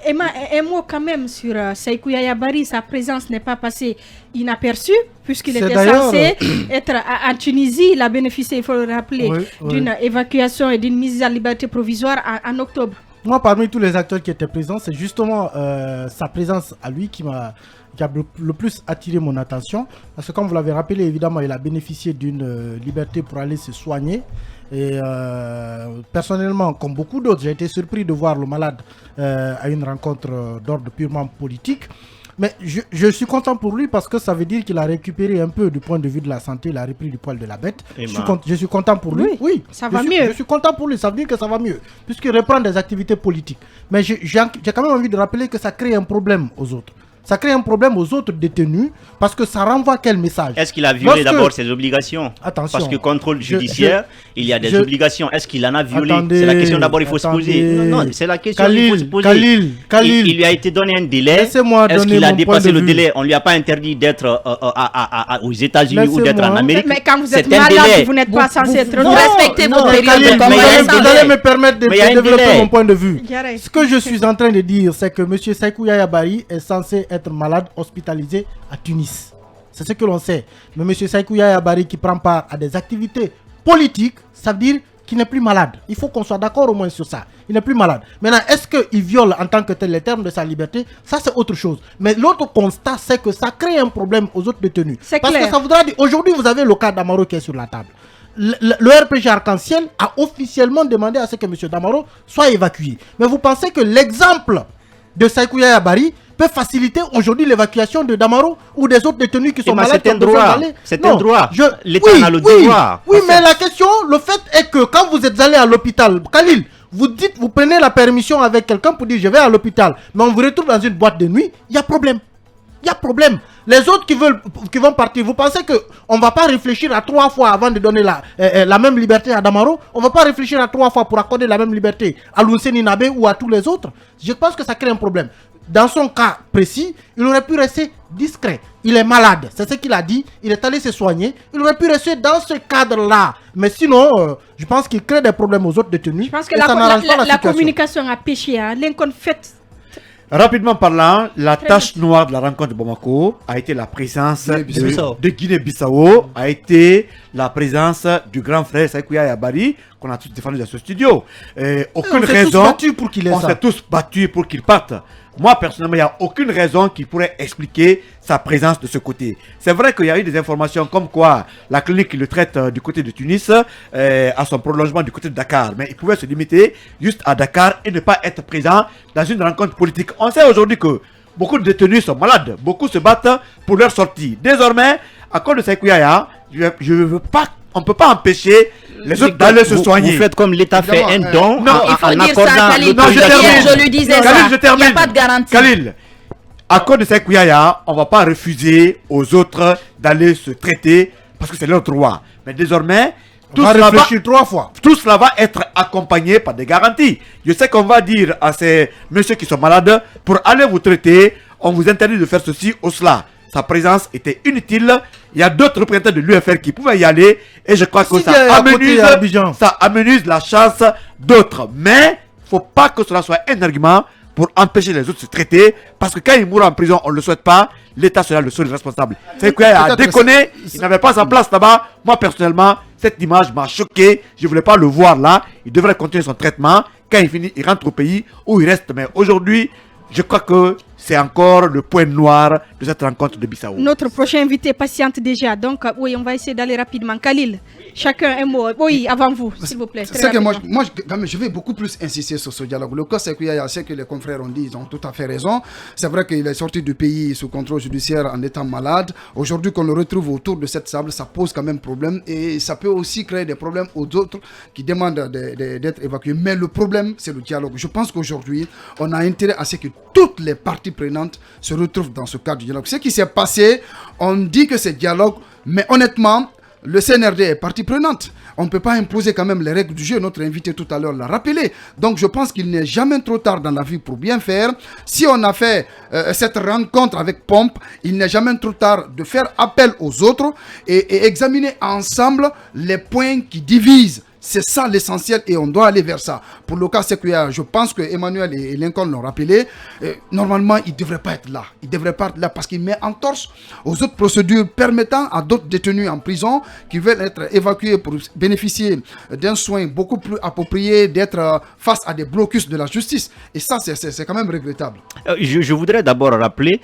Emma, un mot quand même sur Sékou Yaya Bari. Sa présence n'est pas passée inaperçue puisqu'il était censé être en Tunisie. Il a bénéficié, il faut le rappeler, d'une évacuation et d'une mise en liberté provisoire en octobre. Moi, parmi tous les acteurs qui étaient présents, c'est justement sa présence à lui qui a le plus attiré mon attention. Parce que comme vous l'avez rappelé, évidemment, il a bénéficié d'une liberté pour aller se soigner. Et personnellement, comme beaucoup d'autres, j'ai été surpris de voir le malade à une rencontre d'ordre purement politique. Mais je suis content pour lui parce que ça veut dire qu'il a récupéré un peu du point de vue de la santé, il a repris du poil de la bête. Je suis content pour lui. Oui, ça va mieux. Je suis content pour lui, ça veut dire que ça va mieux, puisqu'il reprend des activités politiques. Mais j'ai quand même envie de rappeler que ça crée un problème aux autres. Ça crée un problème aux autres détenus parce que ça renvoie quel message? Est-ce qu'il a violé d'abord ses obligations? Attention. Parce que contrôle judiciaire, il y a des obligations. Est-ce qu'il en a violé? C'est la question d'abord il faut se poser. Non, c'est la question qu'il faut se poser. Khalil. Il lui a été donné un délai. Est-ce qu'il a dépassé le délai? On ne lui a pas interdit d'être aux États-Unis ou d'être en Amérique. Mais quand vous êtes malade, vous n'êtes pas censé être... Respectez votre période de convalescence. Vous allez me permettre de développer mon point de vue. Ce que je suis en train de dire, c'est que M. Sékou Yaya Bari est censé être malade, hospitalisé à Tunis. C'est ce que l'on sait. Mais M. Sékou Yaya Bari qui prend part à des activités politiques, ça veut dire qu'il n'est plus malade. Il faut qu'on soit d'accord au moins sur ça. Il n'est plus malade. Maintenant, est-ce qu'il viole en tant que tel les termes de sa liberté? Ça, c'est autre chose. Mais l'autre constat, c'est que ça crée un problème aux autres détenus. Parce que ça voudra dire, aujourd'hui, vous avez le cas d'Amaro qui est sur la table. Le RPG Arc-en-Ciel a officiellement demandé à ce que M. Damaro soit évacué. Mais vous pensez que l'exemple de Sékou Yaya Bari peut faciliter aujourd'hui l'évacuation de Damaro ou des autres détenus qui sont malades? C'est un droit. C'est un droit. L'État a le devoir. Oui, mais la question, le fait est que quand vous êtes allé à l'hôpital, Khalil, vous prenez la permission avec quelqu'un pour dire je vais à l'hôpital, mais on vous retrouve dans une boîte de nuit, il y a problème. Il y a problème. Les autres qui vont partir, vous pensez qu'on ne va pas réfléchir à 3 fois avant de donner la même liberté à Damaro? On ne va pas réfléchir à 3 fois pour accorder la même liberté à Lunseni Nabe ou à tous les autres? Je pense que ça crée un problème. Dans son cas précis, il aurait pu rester discret. Il est malade, c'est ce qu'il a dit. Il est allé se soigner. Il aurait pu rester dans ce cadre-là. Mais sinon, je pense qu'il crée des problèmes aux autres détenus. Je pense que la communication a péché. Lincoln fait... Rapidement parlant, la tache noire de la rencontre de Bamako a été la présence de Guinée-Bissau, a été la présence du grand frère Sékou Yaya Bari, qu'on a tous défendu dans ce studio. Aucune raison. On s'est tous battus pour qu'il parte. Moi, personnellement, il n'y a aucune raison qui pourrait expliquer sa présence de ce côté. C'est vrai qu'il y a eu des informations comme quoi la clinique qui le traite du côté de Tunis a son prolongement du côté de Dakar. Mais il pouvait se limiter juste à Dakar et ne pas être présent dans une rencontre politique. On sait aujourd'hui que beaucoup de détenus sont malades. Beaucoup se battent pour leur sortie. Désormais, à cause de Sékou Yaya, on ne peut pas empêcher les autres d'aller se soigner. Vous faites comme l'État fait un don. Non, il faut dire ça, Khalil. Je lui disais ça. Il n'y a pas de garantie. Khalil, à cause de Sékou Yaya, on ne va pas refuser aux autres d'aller se traiter parce que c'est leur droit. Mais désormais, tout cela va être accompagné par des garanties. Je sais qu'on va dire à ces messieurs qui sont malades, pour aller vous traiter, on vous interdit de faire ceci ou cela. Sa présence était inutile. Il y a d'autres représentants de l'UFR qui pouvaient y aller. Et je crois que ça amenuise la chance d'autres. Mais il ne faut pas que cela soit un argument pour empêcher les autres de se traiter. Parce que quand ils mourent en prison, on ne le souhaite pas. L'État sera le seul responsable. C'est qu'il a déconné. Il n'avait pas sa place là-bas. Moi, personnellement, cette image m'a choqué. Je ne voulais pas le voir là. Il devrait continuer son traitement. Quand il finit, il rentre au pays où il reste. Mais aujourd'hui, je crois que c'est encore le point noir de cette rencontre de Bissau. Notre prochain invité patiente déjà. Donc, oui, on va essayer d'aller rapidement. Khalil, chacun un mot. Oui, avant vous, s'il vous plaît. C'est que moi, je vais beaucoup plus insister sur ce dialogue. Le cas, c'est qu'il y a ce que les confrères ont dit, ils ont tout à fait raison. C'est vrai qu'il est sorti du pays sous contrôle judiciaire en étant malade. Aujourd'hui, qu'on le retrouve autour de cette table, ça pose quand même problème. Et ça peut aussi créer des problèmes aux autres qui demandent d'être évacués. Mais le problème, c'est le dialogue. Je pense qu'aujourd'hui, on a intérêt à ce que toutes les parties prenantes se retrouvent dans ce cadre du dialogue. Ce qui s'est passé, on dit que c'est dialogue, mais honnêtement, le CNRD est partie prenante. On ne peut pas imposer quand même les règles du jeu. Notre invité tout à l'heure l'a rappelé. Donc je pense qu'il n'est jamais trop tard dans la vie pour bien faire. Si on a fait cette rencontre avec Pompe, il n'est jamais trop tard de faire appel aux autres et examiner ensemble les points qui divisent C'est ça l'essentiel et on doit aller vers ça. Pour le cas Sékou Yaya, je pense que Emmanuel et Lincoln l'ont rappelé, normalement il ne devrait pas être là. Il ne devrait pas être là parce qu'il met en torse aux autres procédures permettant à d'autres détenus en prison qui veulent être évacués pour bénéficier d'un soin beaucoup plus approprié, d'être face à des blocus de la justice. Et ça, c'est quand même regrettable. Je voudrais d'abord rappeler,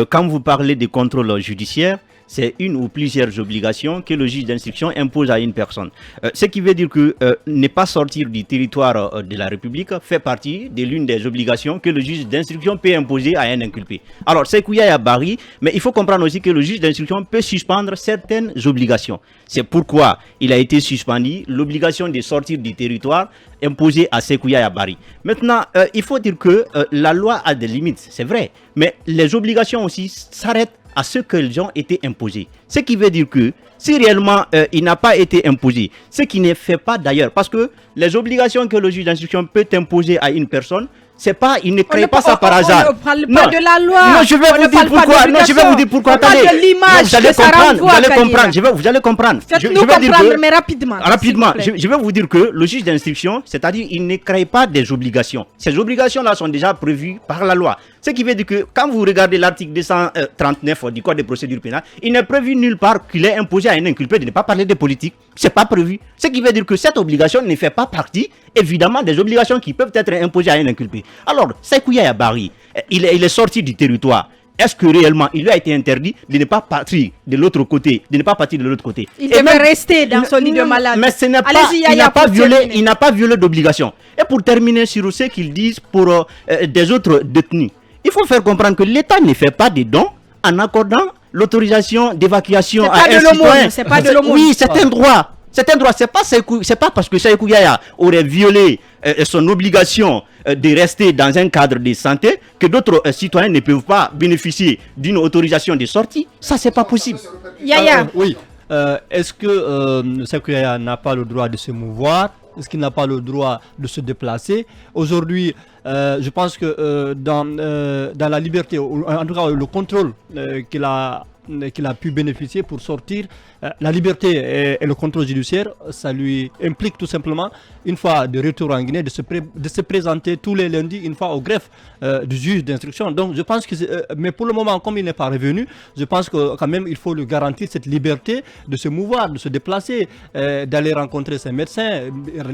quand vous parlez des contrôles judiciaires, c'est une ou plusieurs obligations que le juge d'instruction impose à une personne. Ce qui veut dire que ne pas sortir du territoire de la République fait partie de l'une des obligations que le juge d'instruction peut imposer à un inculpé. Alors, Sékou Yaya Bari, mais il faut comprendre aussi que le juge d'instruction peut suspendre certaines obligations. C'est pourquoi il a été suspendu l'obligation de sortir du territoire imposée à Sékou Yaya Bari. Maintenant, il faut dire que la loi a des limites, c'est vrai, mais les obligations aussi s'arrêtent à ce qu'elles ont été imposées. Ce qui veut dire que si réellement il n'a pas été imposé, ce qui ne fait pas d'ailleurs, parce que les obligations que le juge d'instruction peut imposer à une personne, c'est pas, il ne crée pas ça par hasard. On ne parle pas de la loi. Non, je vais vous dire pourquoi. Non, je vais vous dire pourquoi. Attendez. Vous allez comprendre. Vous allez comprendre. Vous allez comprendre. Faites-nous comprendre, mais rapidement. Rapidement. Je vais vous dire que le juge d'instruction, c'est-à-dire, il ne crée pas des obligations. Ces obligations-là sont déjà prévues par la loi. Ce qui veut dire que quand vous regardez l'article 239 du Code de procédure pénale, il n'est prévu nulle part qu'il est imposé à un inculpé de ne pas parler de politique. C'est pas prévu. Ce qui veut dire que cette obligation ne fait pas partie, évidemment, des obligations qui peuvent être imposées à un inculpé. Alors, Sékou Yaya Bari, il est sorti du territoire. Est-ce que réellement il lui a été interdit de ne pas partir de l'autre côté, Il devait rester dans son lit de malade. Mais ce n'est pas, il n'a pas violé d'obligation. Et pour terminer sur ce qu'ils disent pour des autres détenus, il faut faire comprendre que l'État ne fait pas de dons en accordant l'autorisation d'évacuation à un citoyen. C'est pas de l'aumône. Oui, c'est un droit. C'est un droit. C'est pas parce que Sékou Yaya aurait violé son obligation de rester dans un cadre de santé que d'autres citoyens ne peuvent pas bénéficier d'une autorisation de sortie. Ça, c'est pas possible. Yaya. Oui. Est-ce que Sékou Yaya n'a pas le droit de se mouvoir? Est-ce qu'il n'a pas le droit de se déplacer? Aujourd'hui, je pense que dans la liberté, en tout cas le contrôle qu'il a pu bénéficier pour sortir, la liberté et le contrôle judiciaire, ça lui implique tout simplement, une fois de retour en Guinée, de se présenter tous les lundis, une fois au greffe du juge d'instruction. Donc je pense que, mais pour le moment, comme il n'est pas revenu, je pense que quand même il faut lui garantir cette liberté de se mouvoir, de se déplacer, d'aller rencontrer ses médecins.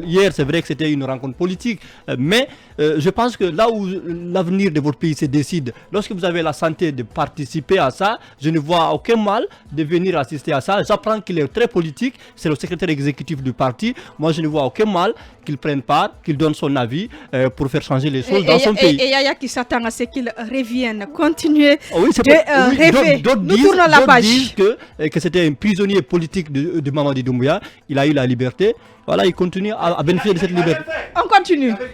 Hier, c'est vrai que c'était une rencontre politique, mais je pense que là où l'avenir de votre pays se décide, lorsque vous avez la santé de participer à ça, je ne vois aucun mal de venir assister à ça. J'apprends qu'il est très politique, c'est le secrétaire exécutif du parti. Moi, je ne vois aucun mal qu'il prenne part, qu'il donne son avis pour faire changer les choses dans son pays. Et Yaya qui s'attend à ce qu'il revienne, continuer de rêver. Nous tournons la page. Disent que c'était un prisonnier politique de Mamadi Doumbouya. Il a eu la liberté. Voilà, il continue à bénéficier de cette liberté. On continue.